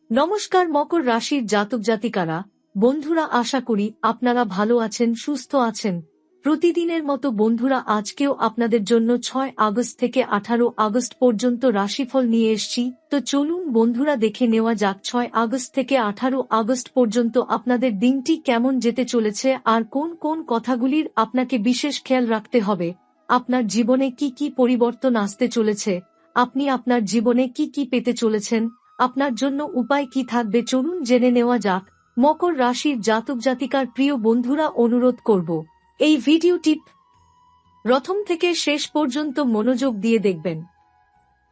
নমস্কার মকর রাশির জাতক জাতিকারা, বন্ধুরা, আশা করি আপনারা ভালো আছেন, সুস্থ আছেন। প্রতিদিনের মতো বন্ধুরা, আজকেও আপনাদের জন্য 6 আগস্ট থেকে 18 আগস্ট পর্যন্ত রাশিফল নিয়ে এসেছি। তো চলুন বন্ধুরা, দেখে নেওয়া যাক 6 আগস্ট থেকে 18 আগস্ট পর্যন্ত আপনাদের দিনটি কেমন যেতে চলেছে আর কোন কোন কথাগুলির আপনাকে বিশেষ খেয়াল রাখতে হবে। আপনার জীবনে কি কি পরিবর্তন আসতে চলেছে, আপনি আপনার জীবনে কি কি পেতে চলেছেন, আপনার জন্য উপায় কি থাকবে, চলুন জেনে নেওয়া যাক। মকর রাশির জাতক জাতিকার প্রিয় বন্ধুরা, অনুরোধ করব এই ভিডিওটি প্রথম থেকে শেষ পর্যন্ত মনোযোগ দিয়ে দেখবেন,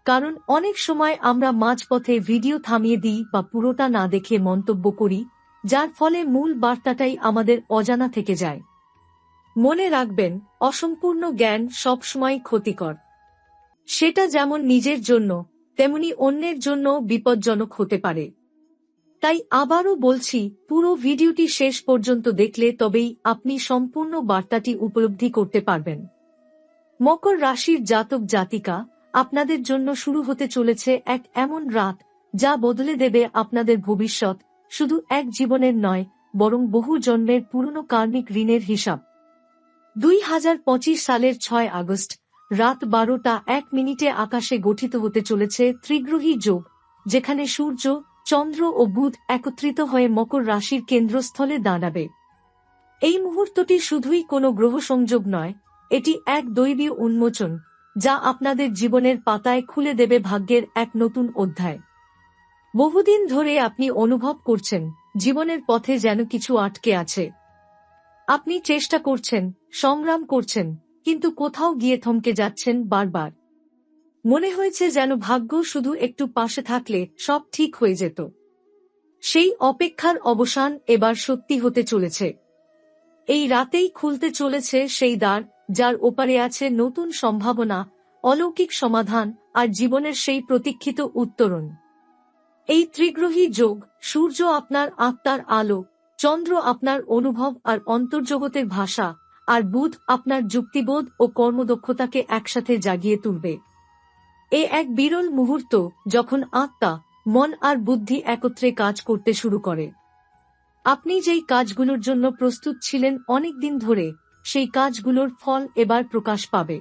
কারণ অনেক সময় আমরা মাঝপথে ভিডিও থামিয়ে দিই বা পুরোটা না দেখে মন্তব্য করি, যার ফলে মূল বার্তাটাই আমাদের অজানা থেকে যায়। মনে রাখবেন, অসম্পূর্ণ জ্ঞান সবসময় ক্ষতিকর। সেটা যেমন নিজের জন্য তেমনি অন্যের জন্য বিপজ্জনক হতে পারে। তাই আবারও বলছি, পুরো ভিডিওটি শেষ পর্যন্ত দেখলে তবেই আপনি সম্পূর্ণ বার্তাটি উপলব্ধি করতে পারবেন। মকর রাশির জাতক জাতিকা, আপনাদের জন্য শুরু হতে চলেছে এক এমন রাত যা বদলে দেবে আপনাদের ভবিষ্যৎ, শুধু এক জীবনের নয় বরং বহু জন্মের পুরনো কার্মিক ঋণের হিসাব। 2025 সালের 6 আগস্ট রাত 12:01 আকাশে গঠিত হতে চলেছে ত্রিগ্রহী যোগ, যেখানে সূর্য, চন্দ্র ও বুধ একত্রিত হয়ে মকর রাশির কেন্দ্রস্থলে দাঁড়াবে। এই মুহূর্তটি শুধুই কোনো গ্রহ সংযোগ নয়, এটি এক দৈবী উন্মোচন যা আপনাদের জীবনের পাতায় খুলে দেবে ভাগ্যের এক নতুন অধ্যায়। বহুদিন ধরে আপনি অনুভব করছেন জীবনের পথে যেন কিছু আটকে আছে। আপনি চেষ্টা করছেন, সংগ্রাম করছেন, কিন্তু কোথাও গিয়ে থমকে যাচ্ছেন বারবার। মনে হয়েছে যেন ভাগ্য শুধু একটু পাশে থাকলে সব ঠিক হয়ে যেত। সেই অপেক্ষার অবসান এবার সত্যি হতে চলেছে। এই রাতেই খুলতে চলেছে সেই দ্বার যার ওপারে আছে নতুন সম্ভাবনা, অলৌকিক সমাধান আর জীবনের সেই প্রতীক্ষিত উত্তরণ। এই ত্রিগ্রহী যোগ, সূর্য আপনার আত্মার আলো, চন্দ্র আপনার অনুভব আর অন্তর্জগতের ভাষা, আর বুধ আপনার যুক্তিবোধ ও কর্মদক্ষতাকে একসাথে জাগিয়ে তুলবে। এ এক বিরল মুহূর্ত যখন আত্মা, মন আর বুদ্ধি একত্রে কাজ করতে শুরু করে। আপনি যেই কাজগুলোর জন্য প্রস্তুত ছিলেন অনেকদিন ধরে, সেই কাজগুলোর ফল এবার প্রকাশ পাবে।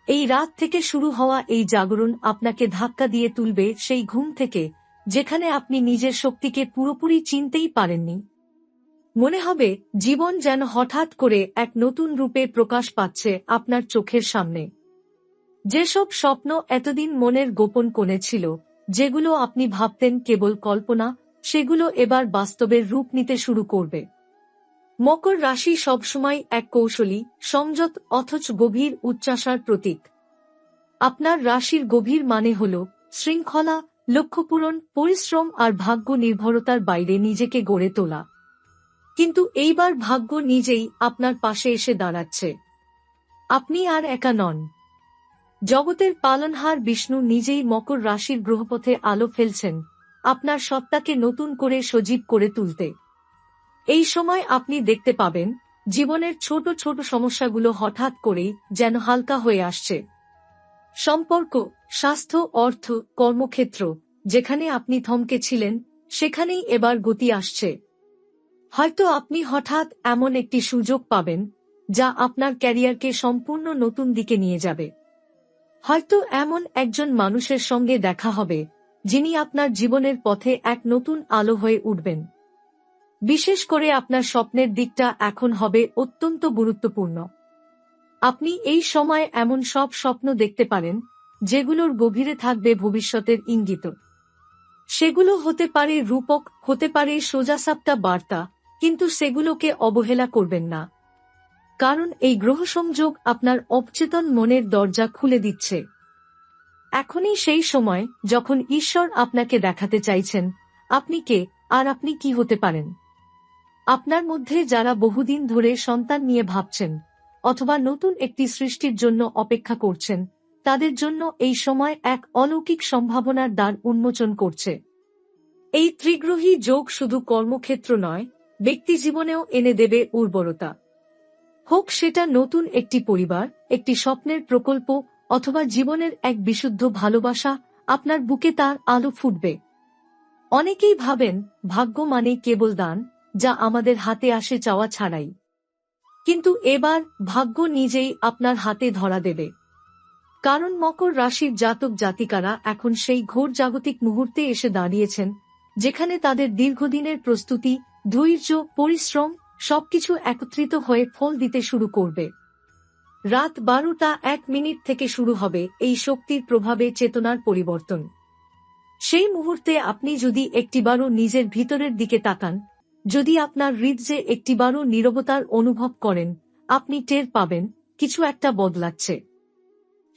এই রাত থেকে শুরু হওয়া এই জাগরণ আপনাকে ধাক্কা দিয়ে তুলবে সেই ঘুম থেকে, যেখানে আপনি নিজের শক্তিকে পুরোপুরি চিনতেই পারেননি। মনে হবে জীবন যেন হঠাৎ করে এক নতুন রূপে প্রকাশ পাচ্ছে আপনার চোখের সামনে। যেসব স্বপ্ন এতদিন মনের গোপন কোণে ছিল, যেগুলো আপনি ভাবতেন কেবল কল্পনা, সেগুলো এবার বাস্তবের রূপ নিতে শুরু করবে। মকর রাশি সবসময় এক কৌশলী, সংযত অথচ গভীর উচ্চাশার প্রতীক। আপনার রাশির গভীর মানে হল শৃঙ্খলা, লক্ষ্যপূরণ, পরিশ্রম আর ভাগ্য নির্ভরতার বাইরে নিজেকে গড়ে তোলা। কিন্তু এইবার ভাগ্য নিজেই আপনার পাশে এসে দাঁড়াচ্ছে। আপনি আর একা নন। জগতের পালনহার বিষ্ণু নিজেই মকর রাশির গ্রহপথে আলো ফেলছেন, আপনার সত্তাকে নতুন করে সজীব করে তুলতে। এই সময় আপনি দেখতে পাবেন জীবনের ছোট ছোট সমস্যাগুলো হঠাৎ করেই যেন হালকা হয়ে আসছে। সম্পর্ক, স্বাস্থ্য, অর্থ, কর্মক্ষেত্র, যেখানে আপনি থমকে ছিলেন সেখানেই এবার গতি আসছে। হয়তো আপনি হঠাৎ এমন একটি সুযোগ পাবেন যা আপনার ক্যারিয়ারকে সম্পূর্ণ নতুন দিকে নিয়ে যাবে। হয়তো এমন একজন মানুষের সঙ্গে দেখা হবে যিনি আপনার জীবনের পথে এক নতুন আলো হয়ে উঠবেন। বিশেষ করে আপনার স্বপ্নের দিকটা এখন হবে অত্যন্ত গুরুত্বপূর্ণ। আপনি এই সময় এমন সব স্বপ্ন দেখতে পারেন যেগুলোর গভীরে থাকবে ভবিষ্যতের ইঙ্গিত। সেগুলো হতে পারে রূপক, হতে পারে সোজাসাপটা বার্তা, কিন্তু সেগুলোকে অবহেলা করবেন না, কারণ এই গ্রহ সংযোগ আপনার অবচেতন মনের দরজা খুলে দিচ্ছে। এখনই সেই সময় যখন ঈশ্বর আপনাকে দেখাতে চাইছেন আপনি কে আর আপনি কি হতে পারেন। আপনার মধ্যে যারা বহুদিন ধরে সন্তান নিয়ে ভাবছেন অথবা নতুন একটি সৃষ্টির জন্য অপেক্ষা করছেন, তাদের জন্য এই সময় এক অলৌকিক সম্ভাবনার দ্বার উন্মোচন করছে। এই ত্রিগ্রহী যোগ শুধু কর্মক্ষেত্র নয়, ব্যক্তিজীবনেও এনে দেবে উর্বরতা। হোক সেটা নতুন একটি পরিবার, একটি স্বপ্নের প্রকল্প অথবা জীবনের এক বিশুদ্ধ ভালোবাসা, আপনার বুকে তার আলো ফুটবে। অনেকেই ভাবেন ভাগ্য মানে কেবল দান, যা আমাদের হাতে আসে চাওয়া ছাড়াই। কিন্তু এবার ভাগ্য নিজেই আপনার হাতে ধরা দেবে। কারণ মকর রাশির জাতক জাতিকারা এখন সেই ঘোর জাগতিক মুহূর্তে এসে দাঁড়িয়েছেন, যেখানে তাদের দীর্ঘদিনের প্রস্তুতি, ধৈর্য, পরিশ্রম সবকিছু একত্রিত হয়ে ফল দিতে শুরু করবে। রাত 12:01 থেকে শুরু হবে এই শক্তির প্রভাবে চেতনার পরিবর্তন। সেই মুহূর্তে আপনি যদি একটিবারও নিজের ভিতরের দিকে তাকান, যদি আপনার হৃদয়ে একটিবারও নীরবতার অনুভব করেন, আপনি টের পাবেন কিছু একটা বদলাচ্ছে।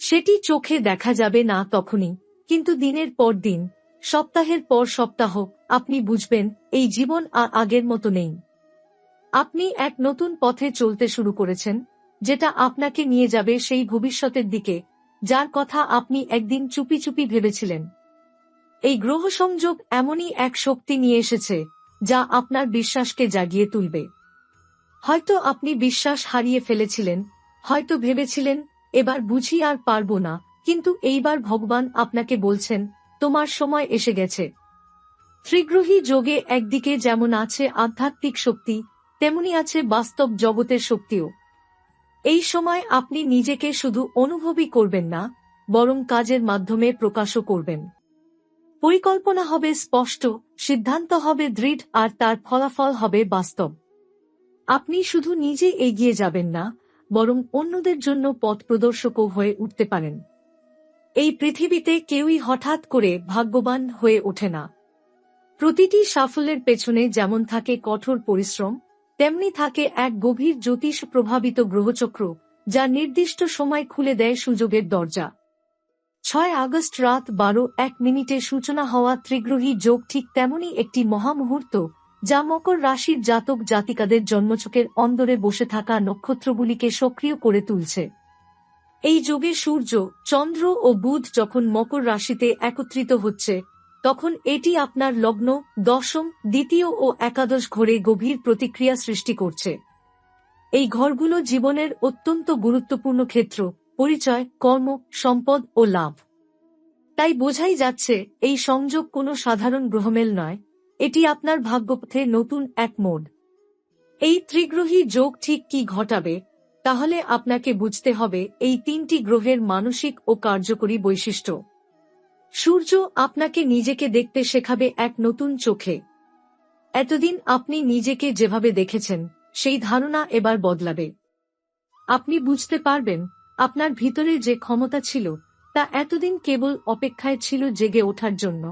সেটি চোখে দেখা যাবে না তখনই, কিন্তু দিনের পর দিন, সপ্তাহের পর সপ্তাহ আপনি বুঝবেন এই জীবন আর আগের মতো নেই। আপনি এক নতুন পথে চলতে শুরু করেছেন, যেটা আপনাকে নিয়ে যাবে সেই ভবিষ্যতের দিকে, যার কথা আপনি একদিন চুপি চুপি ভেবেছিলেন। এই গ্রহ সংযোগ এমনই এক শক্তি নিয়ে এসেছে, যা আপনার বিশ্বাসকে জাগিয়ে তুলবে। হয়তো আপনি বিশ্বাস হারিয়ে ফেলেছিলেন, হয়তো ভেবেছিলেন এবার বুঝি আর পারবো না, কিন্তু এইবার ভগবান আপনাকে বলছেন তোমার সময় এসে গেছে। ত্রিগ্রহী যোগে একদিকে যেমন আছে আধ্যাত্মিক শক্তি, তেমনি আছে বাস্তব জগতের শক্তিও। এই সময় আপনি নিজেকে শুধু অনুভবই করবেন না, বরং কাজের মাধ্যমে প্রকাশও করবেন। পরিকল্পনা হবে স্পষ্ট, সিদ্ধান্ত হবে দৃঢ়, আর তার ফলাফল হবে বাস্তব। আপনি শুধু নিজে এগিয়ে যাবেন না, বরং অন্যদের জন্য পথ প্রদর্শকও হয়ে উঠতে পারেন। এই পৃথিবীতে কেউই হঠাৎ করে ভাগ্যবান হয়ে ওঠে না। প্রতিটি সাফল্যের পেছনে যেমন থাকে কঠোর পরিশ্রম, তেমনি থাকে এক গভীর জ্যোতিষ প্রভাবিত গ্রহচক্র, যা নির্দিষ্ট সময় খুলে দেয় সুযোগের দরজা। 6 আগস্ট রাত 12:01 সূচনা হওয়া ত্রিগ্রহী যোগ ঠিক তেমনই একটি মহামুহূর্ত, যা মকর রাশির জাতক জাতিকাদের জন্মছকের অন্দরে বসে থাকা নক্ষত্রগুলিকে সক্রিয় করে তুলছে। এই যোগে সূর্য, চন্দ্র ও বুধ যখন মকর রাশিতে একত্রিত হচ্ছে, তখন এটি আপনার লগ্ন, দশম, দ্বিতীয় ও একাদশ ঘরে গভীর প্রতিক্রিয়া সৃষ্টি করছে। এই ঘরগুলো জীবনের অত্যন্ত গুরুত্বপূর্ণ ক্ষেত্র, পরিচয়, কর্ম, সম্পদ ও লাভ। তাই বোঝাই যাচ্ছে এই সংযোগ কোনো সাধারণ গ্রহমেল নয়, এটি আপনার ভাগ্যপথে নতুন এক মোড়। এই ত্রিগ্রহী যোগ ঠিক কি ঘটাবে, তাহলে আপনাকে বুঝতে হবে এই তিনটি গ্রহের মানসিক ও কার্যকরী বৈশিষ্ট্য। সূর্য আপনাকে নিজেকে দেখতে শেখাবে এক নতুন চোখে। এতদিন আপনি নিজেকে যেভাবে দেখেছেন, সেই ধারণা এবার বদলাবে। আপনি বুঝতে পারবেন আপনার ভিতরে যে ক্ষমতা ছিল, তা এতদিন কেবল অপেক্ষায় ছিল জেগে ওঠার জন্য।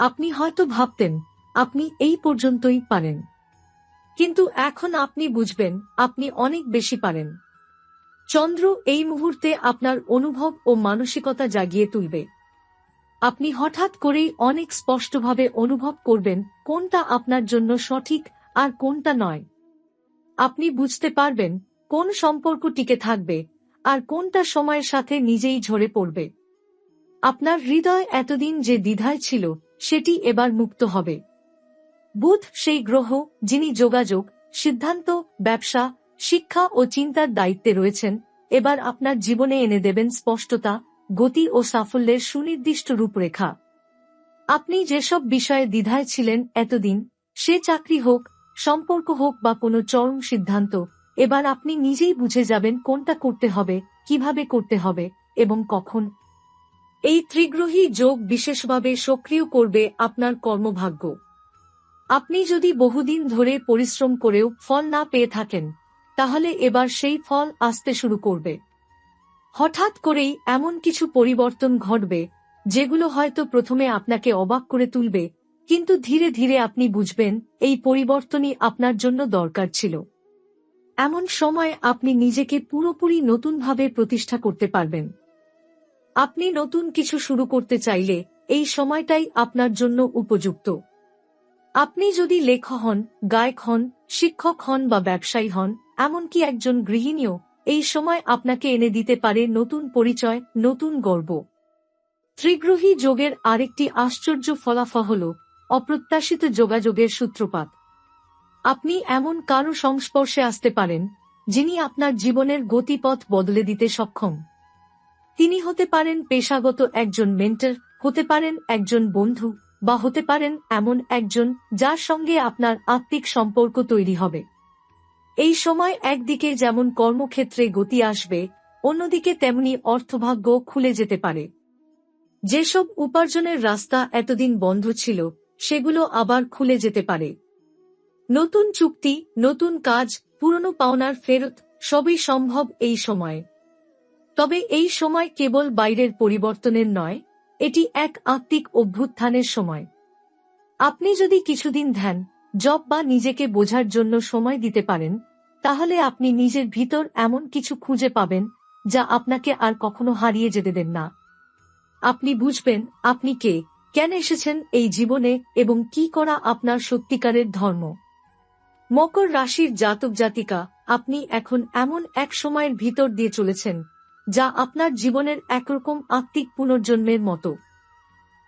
আপনি হয়তো ভাবতেন আপনি এই পর্যন্তই পারেন, কিন্তু এখন আপনি বুঝবেন আপনি অনেক বেশি পারেন। চন্দ্র এই মুহূর্তে আপনার অনুভব ও মানসিকতা জাগিয়ে তুলবে। আপনি হঠাৎ করেই অনেক স্পষ্টভাবে অনুভব করবেন কোনটা আপনার জন্য সঠিক আর কোনটা নয়। আপনি বুঝতে পারবেন কোন সম্পর্ক টিকে থাকবে আর কোনটা সময়ের সাথে নিজেই ঝরে পড়বে। আপনার হৃদয় এতদিন যে দ্বিধায় ছিল, সেটি এবার মুক্ত হবে। বুধ সেই গ্রহ যিনি যোগাযোগ, সিদ্ধান্ত, ব্যবসা, শিক্ষা ও চিন্তার দায়িত্বে রয়েছেন, এবার আপনার জীবনে এনে দেবেন স্পষ্টতা, গতি ও সাফল্যের সুনির্দিষ্ট রূপরেখা। আপনি যেসব বিষয়ে দ্বিধায় ছিলেন এতদিন, সে চাকরি হোক, সম্পর্ক হোক বা কোনো চরম সিদ্ধান্ত, এবার আপনি নিজেই বুঝে যাবেন কোনটা করতে হবে, কিভাবে করতে হবে এবং কখন। এই ত্রিগ্রহী যোগ বিশেষভাবে সক্রিয় করবে আপনার কর্মভাগ্য। আপনি যদি বহুদিন ধরে পরিশ্রম করেও ফল না পেয়ে থাকেন, তাহলে এবার সেই ফল আসতে শুরু করবে। হঠাৎ করেই এমন কিছু পরিবর্তন ঘটবে, যেগুলো হয়তো প্রথমে আপনাকে অবাক করে তুলবে, কিন্তু ধীরে ধীরে আপনি বুঝবেন এই পরিবর্তনই আপনার জন্য দরকার ছিল। এমন সময় আপনি নিজেকে পুরোপুরি নতুনভাবে প্রতিষ্ঠা করতে পারবেন। আপনি নতুন কিছু শুরু করতে চাইলে এই সময়টাই আপনার জন্য উপযুক্ত। আপনি যদি লেখক হন, গায়ক হন, শিক্ষক হন বা ব্যবসায়ী হন, এমনকি একজন গৃহিণীও, এই সময় আপনাকে এনে দিতে পারে নতুন পরিচয়, নতুন গর্ব। ত্রিগ্রহী যোগের আরেকটি আশ্চর্য ফলাফল হল অপ্রত্যাশিত যোগাযোগের সূত্রপাত। আপনি এমন কারো সংস্পর্শে আসতে পারেন, যিনি আপনার জীবনের গতিপথ বদলে দিতে সক্ষম। তিনি হতে পারেন পেশাগত একজন মেন্টর, হতে পারেন একজন বন্ধু, বা হতে পারেন এমন একজন যার সঙ্গে আপনার আত্মিক সম্পর্ক তৈরি হবে। এই সময় একদিকে যেমন কর্মক্ষেত্রে গতি আসবে, অন্যদিকে তেমনি অর্থভাগ্য খুলে যেতে পারে। যেসব উপার্জনের রাস্তা এতদিন বন্ধ ছিল, সেগুলো আবার খুলে যেতে পারে। নতুন চুক্তি, নতুন কাজ, পুরনো পাওনার ফেরত সবই সম্ভব এই সময়ে। তবে এই সময় কেবল বাইরের পরিবর্তনের নয়, এটি এক আত্মিক অভ্যুত্থানের সময়। আপনি যদি কিছুদিন ধ্যান, জপ বা নিজেকে বোঝার জন্য সময় দিতে পারেন, তাহলে আপনি নিজের ভিতর এমন কিছু খুঁজে পাবেন যা আপনাকে আর কখনো হারিয়ে যেতে দেন না। আপনি বুঝবেন আপনি কে, কেন এসেছেন এই জীবনে এবং কি করা আপনার সত্যিকারের ধর্ম। মকর রাশির জাতক জাতিকা, আপনি এখন এমন এক সময়ের ভিতর দিয়ে চলেছেন যা আপনার জীবনের একরকম আত্মিক পুনর্জন্মের মতো।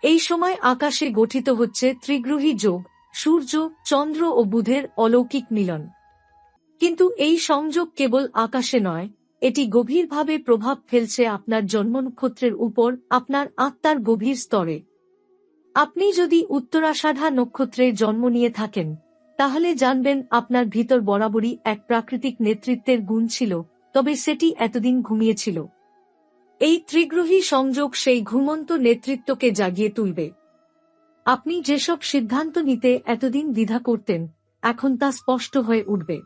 এই সময় আকাশে গঠিত হচ্ছে ত্রিগ্রহী যোগ, সূর্য, চন্দ্র ও বুধের অলৌকিক মিলন। কিন্তু এই সংযোগ কেবল আকাশে নয়, এটি গভীরভাবে প্রভাব ফেলছে আপনার জন্মনক্ষত্রের উপর, আপনার আত্মার গভীর স্তরে। আপনি যদি উত্তরাষাঢ়া নক্ষত্রে জন্ম নিয়ে থাকেন, তাহলে জানবেন আপনার ভিতর বরাবরই এক প্রাকৃতিক নেতৃত্বের গুণ ছিল, তবে সেটি এতদিন ঘুমিয়েছিল। এই ত্রিগ্রহী সংযোগ সেই ঘুমন্ত নেতৃত্বকে জাগিয়ে তুলবে। আপনি যেসব সিদ্ধান্ত নিতে এতদিন দ্বিধা করতেন, এখন তা স্পষ্ট হয়ে উঠবে।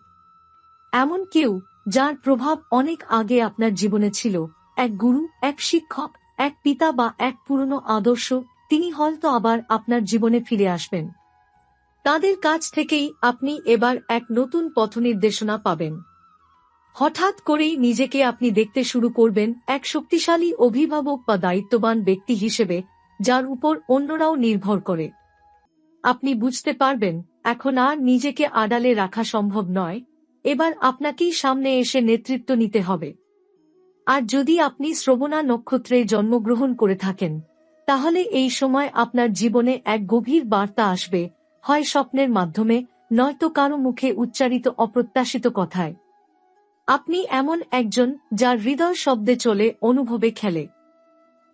এমন কেউ যার প্রভাব অনেক আগে আপনার জীবনে ছিল, এক গুরু, এক শিক্ষক, এক পিতা বা এক পুরনো আদর্শ, তিনি হয়তো আবার আপনার জীবনে ফিরে আসবেন। তাদের কাছ থেকেই আপনি এবার এক নতুন পথ নির্দেশনা পাবেন। হঠাৎ করেই নিজেকে আপনি দেখতে শুরু করবেন এক শক্তিশালী অভিভাবক বা দায়িত্ববান ব্যক্তি হিসেবে, যার উপর অন্যরাও নির্ভর করে। আপনি বুঝতে পারবেন এখন আর নিজেকে আড়ালে রাখা সম্ভব নয়, এবার আপনাকেই সামনে এসে নেতৃত্ব নিতে হবে। আর যদি আপনি শ্রবণা নক্ষত্রে জন্মগ্রহণ করে থাকেন, তাহলে এই সময় আপনার জীবনে এক গভীর বার্তা আসবে, হয় স্বপ্নের মাধ্যমে, নয়তো কারো মুখে উচ্চারিত অপ্রত্যাশিত কথায়। আপনি এমন একজন যার হৃদয় শব্দে চলে, অনুভবে খেলে।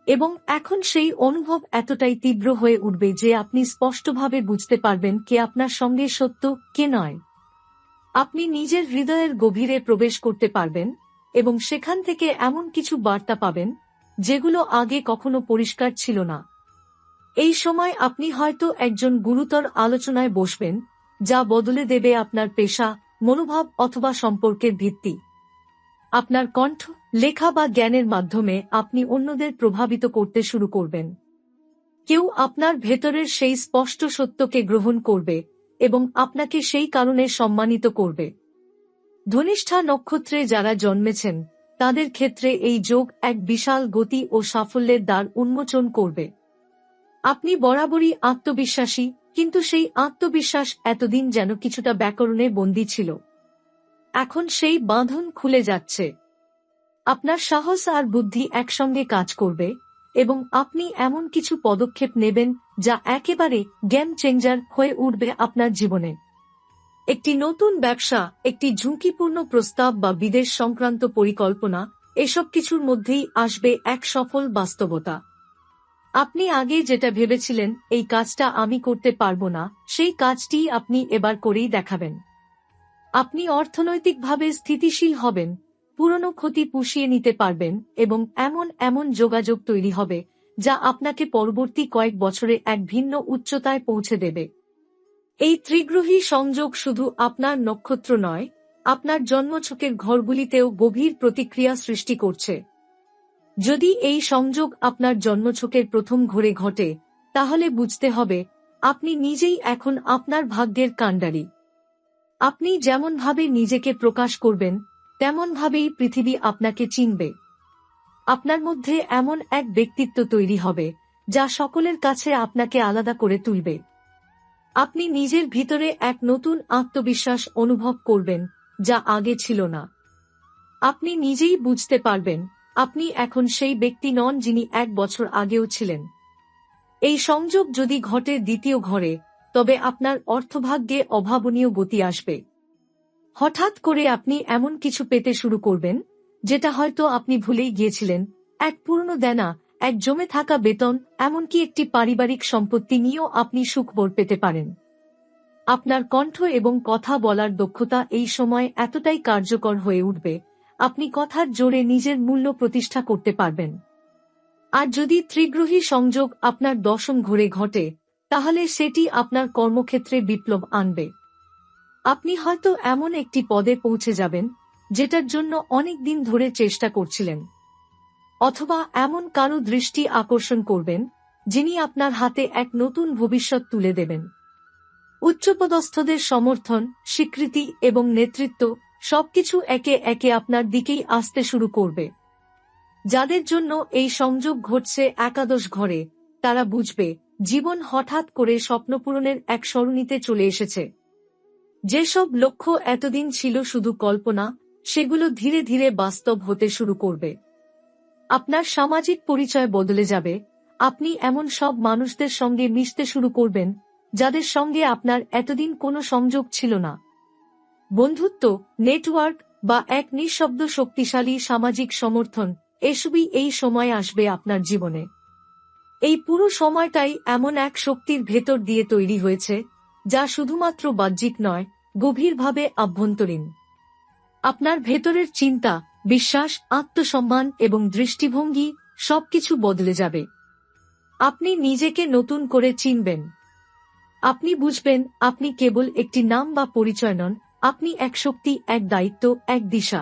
এবং এখন সেই অনুভব এতটাই তীব্র হয়ে উঠবে যে আপনি স্পষ্টভাবে বুঝতে পারবেন কে আপনার সঙ্গে সত্য, কে নয়। আপনি নিজের হৃদয়ের গভীরে প্রবেশ করতে পারবেন এবং সেখান থেকে এমন কিছু বার্তা পাবেন যেগুলো আগে কখনো পরিষ্কার ছিল না। এই সময় আপনি হয়তো একজন গুরুতর আলোচনায় বসবেন, যা বদলে দেবে আপনার পেশা, মনোভাব অথবা সম্পর্কের ভিত্তি। আপনার কণ্ঠ, লেখা বা জ্ঞানের মাধ্যমে আপনি অন্যদের প্রভাবিত করতে শুরু করবেন। কেউ আপনার ভেতরের সেই স্পষ্ট সত্যকে গ্রহণ করবে এবং আপনাকে সেই কারণে সম্মানিত করবে। ধনিষ্ঠা নক্ষত্রে যারা জন্মেছেন, তাদের ক্ষেত্রে এই যোগ এক বিশাল গতি ও সাফল্যের দ্বার উন্মোচন করবে। আপনি বরাবরই আত্মবিশ্বাসী, কিন্তু সেই আত্মবিশ্বাস এতদিন যেন কিছুটা ব্যাকরণে বন্দী ছিল। এখন সেই বাঁধন খুলে যাচ্ছে। আপনার সাহস আর বুদ্ধি একসঙ্গে কাজ করবে এবং আপনি এমন কিছু পদক্ষেপ নেবেন যা একেবারে গেম চেঞ্জার হয়ে উঠবে আপনার জীবনে। একটি নতুন ব্যবসা, একটি ঝুঁকিপূর্ণ প্রস্তাব বা বিদেশ সংক্রান্ত পরিকল্পনা, এসব কিছুর মধ্যেই আসবে এক সফল বাস্তবতা। আপনি আগে যেটা ভেবেছিলেন এই কাজটা আমি করতে পারবো না, সেই কাজটি আপনি এবার করেই দেখাবেন। আপনি অর্থনৈতিকভাবে স্থিতিশীল হবেন, পুরনো ক্ষতি পুষিয়ে নিতে পারবেন এবং এমন যোগাযোগ তৈরি হবে যা আপনাকে পরবর্তী কয়েক বছরে এক ভিন্ন উচ্চতায় পৌঁছে দেবে। এই ত্রিগ্রহী সংযোগ শুধু আপনার নক্ষত্র নয়, আপনার জন্মছকের ঘরগুলিতেও গভীর প্রতিক্রিয়া সৃষ্টি করছে। যদি এই সংযোগ আপনার জন্মছকের প্রথম ঘরে ঘটে, তাহলে বুঝতে হবে আপনি নিজেই এখন আপনার ভাগ্যের কাণ্ডারী। আপনি যেমনভাবে নিজেকে প্রকাশ করবেন, তেমনভাবেই পৃথিবী আপনাকে চিনবে। আপনার মধ্যে এমন এক ব্যক্তিত্ব তৈরি হবে যা সকলের কাছে আপনাকে আলাদা করে তুলবে। আপনি নিজের ভিতরে এক নতুন আত্মবিশ্বাস অনুভব করবেন যা আগে ছিল না। আপনি নিজেই বুঝতে পারবেন আপনি এখন সেই ব্যক্তি নন যিনি এক বছর আগেও ছিলেন। এই সংযোগ যদি ঘটে দ্বিতীয় ঘরে, তবে আপনার অর্থভাগ্যে অভাবনীয় গতি আসবে। হঠাৎ করে আপনি এমন কিছু পেতে শুরু করবেন যেটা হয়তো আপনি ভুলেই গিয়েছিলেন, এক পুরনো দেনা, এক জমে থাকা বেতন, এমনকি একটি পারিবারিক সম্পত্তি নিয়েও আপনি সুখবর পেতে পারেন। আপনার কণ্ঠ এবং কথা বলার দক্ষতা এই সময় এতটাই কার্যকর হয়ে উঠবে, আপনি কথার জোরে নিজের মূল্য প্রতিষ্ঠা করতে পারবেন। আর যদি ত্রিগ্রহী সংযোগ আপনার দশম ঘরে ঘটে, তাহলে সেটি আপনার কর্মক্ষেত্রে বিপ্লব আনবে। আপনি হয়তো এমন একটি পদে পৌঁছে যাবেন যেটার জন্য অনেক দিন ধরে চেষ্টা করছিলেন, অথবা এমন কারো দৃষ্টি আকর্ষণ করবেন যিনি আপনার হাতে এক নতুন ভবিষ্যৎ তুলে দেবেন। উচ্চপদস্থদের সমর্থন, স্বীকৃতি এবং নেতৃত্ব সবকিছু একে একে আপনার দিকেই আসতে শুরু করবে। যাদের জন্য এই সংযোগ ঘটছে একাদশ ঘরে, তারা বুঝবে জীবন হঠাৎ করে স্বপ্নপূরণের এক সরণিতে চলে এসেছে। যেসব লক্ষ্য এতদিন ছিল শুধু কল্পনা, সেগুলো ধীরে ধীরে বাস্তব হতে শুরু করবে। আপনার সামাজিক পরিচয় বদলে যাবে, আপনি এমন সব মানুষদের সঙ্গে মিশতে শুরু করবেন যাদের সঙ্গে আপনার এতদিন কোনো সংযোগ ছিল না। বন্ধুত্ব, নেটওয়ার্ক বা এক নিঃশব্দ শক্তিশালী সামাজিক সমর্থন, এসবই এই সময় আসবে আপনার জীবনে। এই পুরো সময়টাই এমন এক শক্তির ভেতর দিয়ে তৈরি হয়েছে, যা শুধুমাত্র বাহ্যিক নয়, গভীরভাবে আভ্যন্তরীণ। আপনার ভেতরের চিন্তা, বিশ্বাস, আত্মসম্মান এবং দৃষ্টিভঙ্গি সবকিছু বদলে যাবে। আপনি নিজেকে নতুন করে চিনবেন। আপনি বুঝবেন আপনি কেবল একটি নাম বা পরিচয় নন, আপনি এক শক্তি, এক দায়িত্ব, এক দিশা।